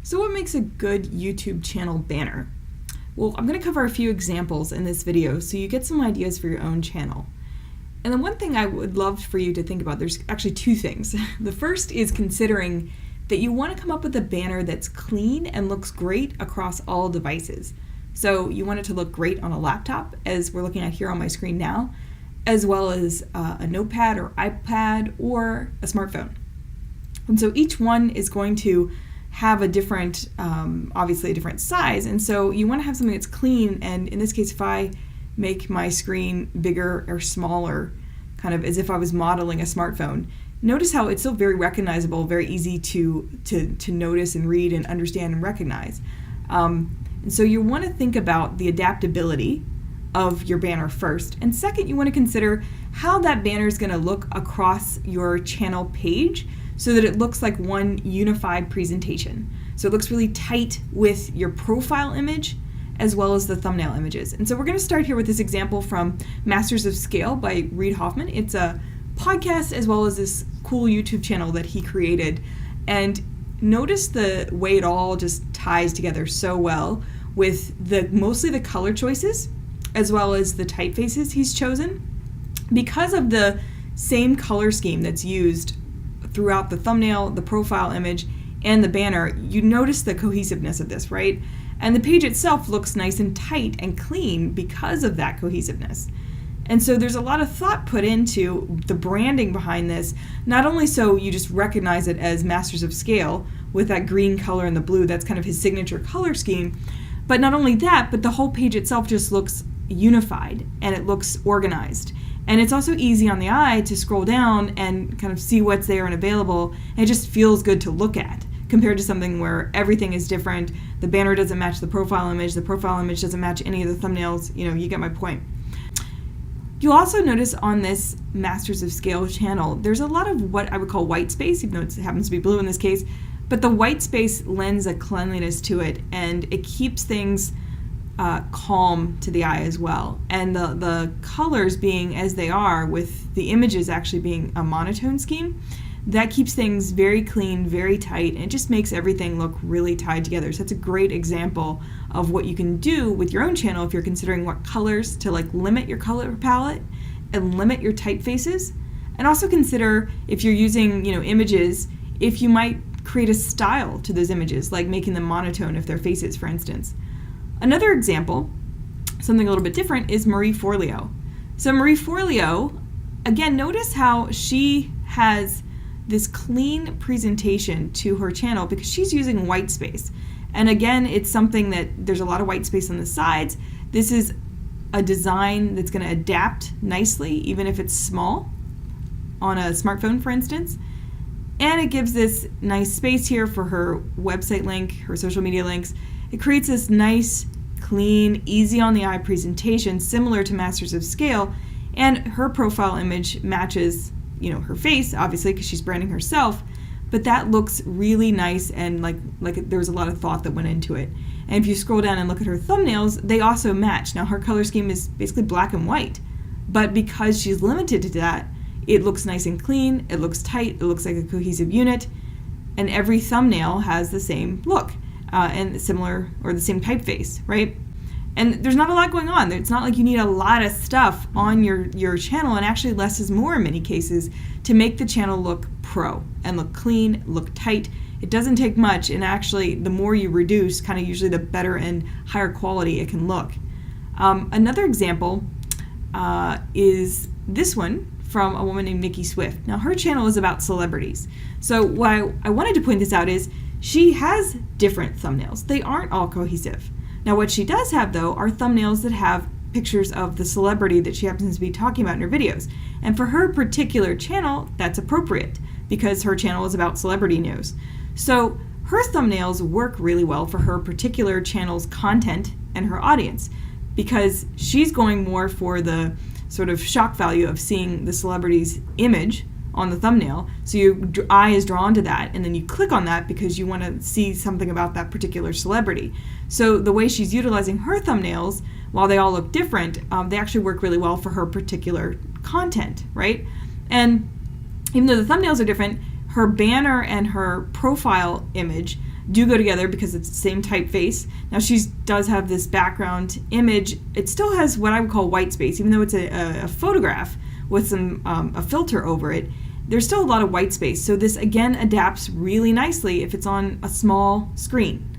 So what makes a good YouTube channel banner? Well, I'm going to cover a few examples in this video so you get some ideas for your own channel. And then one thing I would love for you to think about, there's actually two things. The first is considering that you want to come up with a banner that's clean and looks great across all devices. So you want it to look great on a laptop, as we're looking at here on my screen now, as well as a notepad or iPad or a smartphone. And so each one is going to have a different, obviously a different size, and so you want to have something that's clean. And in this case, if I make my screen bigger or smaller, kind of as if I was modeling a smartphone, notice how it's still very recognizable, very easy to notice and read and understand and recognize. And so you want to think about the adaptability of your banner first, and second, you want to consider how that banner is going to look across your channel page, so that it looks like one unified presentation. So it looks really tight with your profile image as well as the thumbnail images. And so we're going to start here with this example from Masters of Scale by Reid Hoffman. It's a podcast as well as this cool YouTube channel that he created. And notice the way it all just ties together so well with mostly the color choices as well as the typefaces he's chosen. Because of the same color scheme that's used throughout the thumbnail, the profile image, and the banner, you notice the cohesiveness of this, right? And the page itself looks nice and tight and clean because of that cohesiveness. And so there's a lot of thought put into the branding behind this, not only so you just recognize it as Masters of Scale with that green color and the blue, that's kind of his signature color scheme, but not only that, but the whole page itself just looks unified and it looks organized. And it's also easy on the eye to scroll down and kind of see what's there and available. And it just feels good to look at compared to something where everything is different. The banner doesn't match the profile image doesn't match any of the thumbnails. You get my point. You'll also notice on this Masters of Scale channel, there's a lot of what I would call white space, even though it happens to be blue in this case. But the white space lends a cleanliness to it, and it keeps things calm to the eye as well. And the colors being as they are, with the images actually being a monotone scheme, that keeps things very clean, very tight, and it just makes everything look really tied together. So that's a great example of what you can do with your own channel if you're considering what colors to limit your color palette and limit your typefaces. And also consider, if you're using images, if you might create a style to those images, like making them monotone if they're faces, for instance. Another example, something a little bit different, is Marie Forleo. So Marie Forleo, again, notice how she has this clean presentation to her channel because she's using white space. And again, it's something that there's a lot of white space on the sides. This is a design that's going to adapt nicely, even if it's small, on a smartphone, for instance. And it gives this nice space here for her website link, her social media links. It creates this nice, clean, easy on the eye presentation, similar to Masters of Scale, and her profile image matches, her face, obviously, because she's branding herself, but that looks really nice and like there was a lot of thought that went into it. And if you scroll down and look at her thumbnails, they also match. Now, her color scheme is basically black and white, but because she's limited to that, it looks nice and clean, it looks tight, it looks like a cohesive unit, and every thumbnail has the same look. And similar, or the same typeface, right? And there's not a lot going on. It's not like you need a lot of stuff on your channel, and actually less is more in many cases to make the channel look pro and look clean, look tight. It doesn't take much, and actually the more you reduce, kind of usually the better and higher quality it can look. Another example is this one from a woman named Nikki Swift. Now, her channel is about celebrities. So what I wanted to point this out is she has different thumbnails. They aren't all cohesive. Now, what she does have, though, are thumbnails that have pictures of the celebrity that she happens to be talking about in her videos. And for her particular channel, that's appropriate because her channel is about celebrity news. So her thumbnails work really well for her particular channel's content and her audience because she's going more for the sort of shock value of seeing the celebrity's image on the thumbnail, so your eye is drawn to that, and then you click on that because you want to see something about that particular celebrity. So the way she's utilizing her thumbnails, while they all look different, they actually work really well for her particular content, right? And even though the thumbnails are different, her banner and her profile image do go together because it's the same typeface. Now she does have this background image. It still has what I would call white space, even though it's a photograph with some a filter over it. There's still a lot of white space. So this again adapts really nicely if it's on a small screen.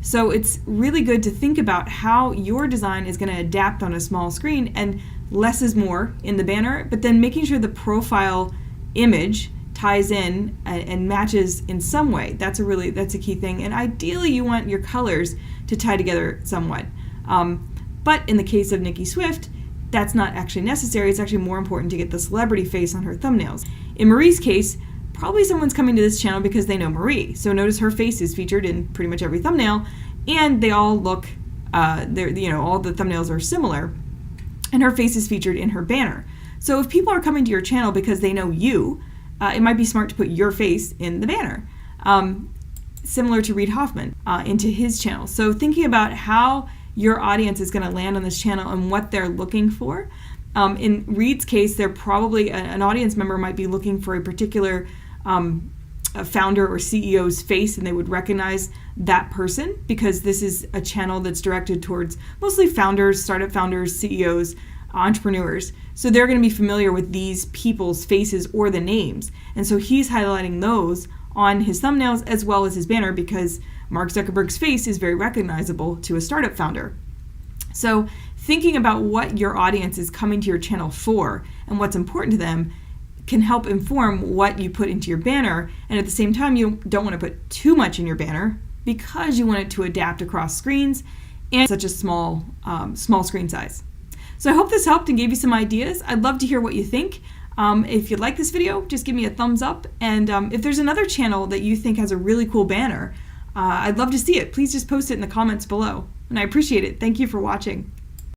So it's really good to think about how your design is going to adapt on a small screen, and less is more in the banner, but then making sure the profile image ties in and matches in some way. That's a key thing. And ideally you want your colors to tie together somewhat. But in the case of Nikki Swift, that's not actually necessary. It's actually more important to get the celebrity face on her thumbnails. In Marie's case, probably someone's coming to this channel because they know Marie. So notice her face is featured in pretty much every thumbnail, and they all look, all the thumbnails are similar, and her face is featured in her banner. So if people are coming to your channel because they know you, it might be smart to put your face in the banner. Similar to Reid Hoffman into his channel. So thinking about how your audience is going to land on this channel and what they're looking for. In Reid's case, they're probably, an audience member might be looking for a particular founder or CEO's face, and they would recognize that person because this is a channel that's directed towards mostly founders, startup founders, CEOs, entrepreneurs. So they're going to be familiar with these people's faces or the names. And so he's highlighting those on his thumbnails as well as his banner because Mark Zuckerberg's face is very recognizable to a startup founder. So thinking about what your audience is coming to your channel for and what's important to them can help inform what you put into your banner. And at the same time, you don't want to put too much in your banner because you want it to adapt across screens and such a small screen size. So I hope this helped and gave you some ideas. I'd love to hear what you think. If you like this video, just give me a thumbs up. And if there's another channel that you think has a really cool banner, I'd love to see it. Please just post it in the comments below. And I appreciate it. Thank you for watching.